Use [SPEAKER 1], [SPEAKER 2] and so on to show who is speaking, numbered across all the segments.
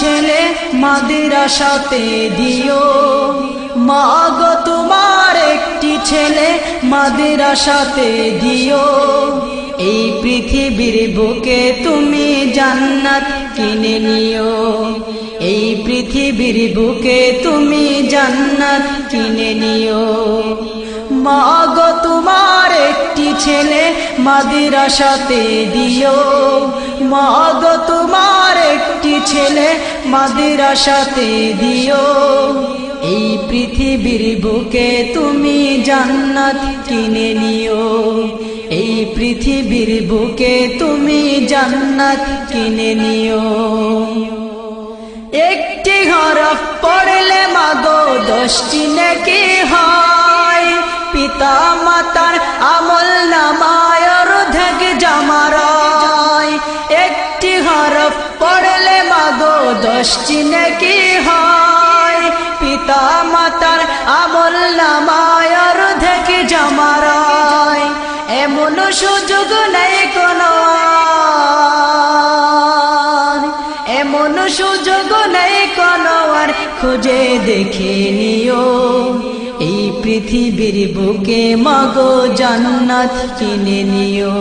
[SPEAKER 1] ছেলে মাদ্রাসাতে দিও, মা গো তোমার একটি ছেলে মাদ্রাসাতে দিও। এই পৃথিবীর বুকে তুমি জান্নাত কিনে নিও, এই পৃথিবীর বুকে তুমি জান্নাত কিনে নিও। মা গো তোমার একটি ছেলে মাদ্রাসাতে দিও, মা গো তোমার একটি ছেলে মাদ্রাসাতে দিও। এই পৃথিবীর বুকে তুমি জান্নাত কিনে নিও, এই পৃথিবীর বুকে তুমি জান্নাত কিনে নিও। একটি হরফ পড়লে মাগো 10টি নেকি হয়, পিতা মাতার আমল নামায় অর্ধেক জমা রয়। একটি হরফ পড়লে মাগো 10টি নেকি হয়, পিতা মাতার আমল নামায় অর্ধেক জমা রয়। এমন সুযোগ নেই কোনো আর, এমন সুযোগ নেই কোনো আর, খুঁজে দেখে নিও। এই পৃথিবীর বুকে মাগো জান্নাত কিনে নিও,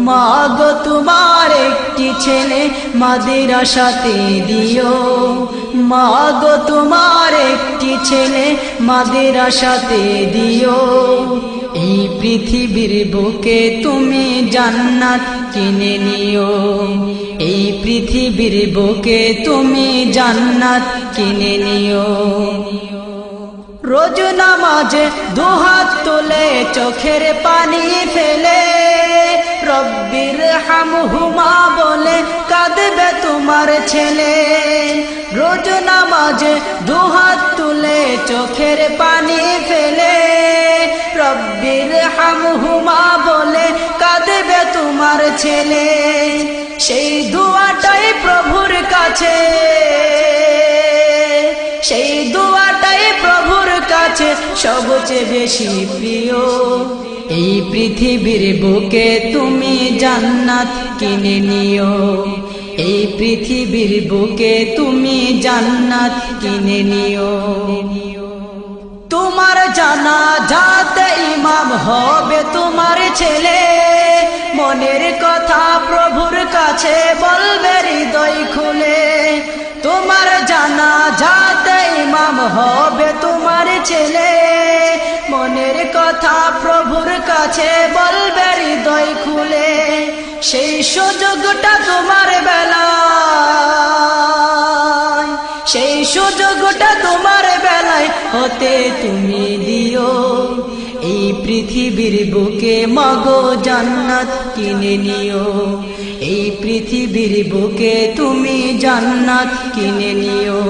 [SPEAKER 1] মাগো তোমার একটি ছেলে মাদ্রাসাতে দিও, মাগো তোমার একটি ছেলে মাদ্রাসাতে দিও। এই পৃথিবীর বুকে তুমি জান্নাত কিনে নিও, এই পৃথিবীর বুকে তুমি জান্নাত কিনে নিও। রোজ নামাজে দুহাত তুলে চোখের পানি ফেলে, রব্বির হামহুমা বলে কাঁদবে তোমার ছেলে। রোজ নামাজে দুহাত তুলে চোখের পানি ফেলে, রব্বির হামহুমা বলে কাঁদবে তোমার ছেলে। সেই দুয়াটাই প্রভুর কাছে, সেই দুয়াটাই প্রভুর কাছে সবচেয়ে বেশি প্রিয়। এই পৃথিবীর বুকে তুমি জান্নাত কিনে নিও, এই পৃথিবীর বুকে তুমি জান্নাত কিনে নিও। তোমার জানাজাতে ইমাম হবে তোমার ছেলে, মনের কথা প্রভুর কাছে বলবে হৃদয় খুলে। তোমার জানাজাতে ইমাম হবে তোমার ছেলে, মনের কথা প্রভুর কাছে বলবে হৃদয় খুলে। সেই সুযোগটা তোমার বেলায়, সেই সুযোগটা তোমার বেলায় হতে তুমি দিও। এই পৃথিবীর বুকে মাগো জান্নাত কিনে নিও, এই পৃথিবীর বুকে তুমি জান্নাত কিনে নিও।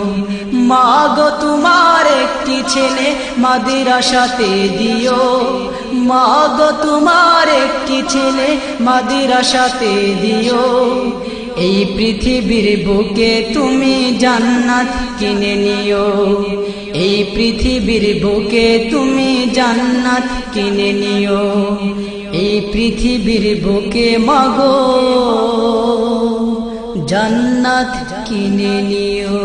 [SPEAKER 1] মাগো তোমার একটি ছেলে মাদ্রাসাতে দিও, মাগো তোমার একটি ছেলে মাদ্রাসাতে দিও। এই পৃথিবীর বুকে তুমি জান্নাত কিনে নিও, এই পৃথিবীর বুকে তুমি জান্নাত কিনে নিও। এই পৃথিবীর বুকে মাগো জান্নাত কিনে নিও।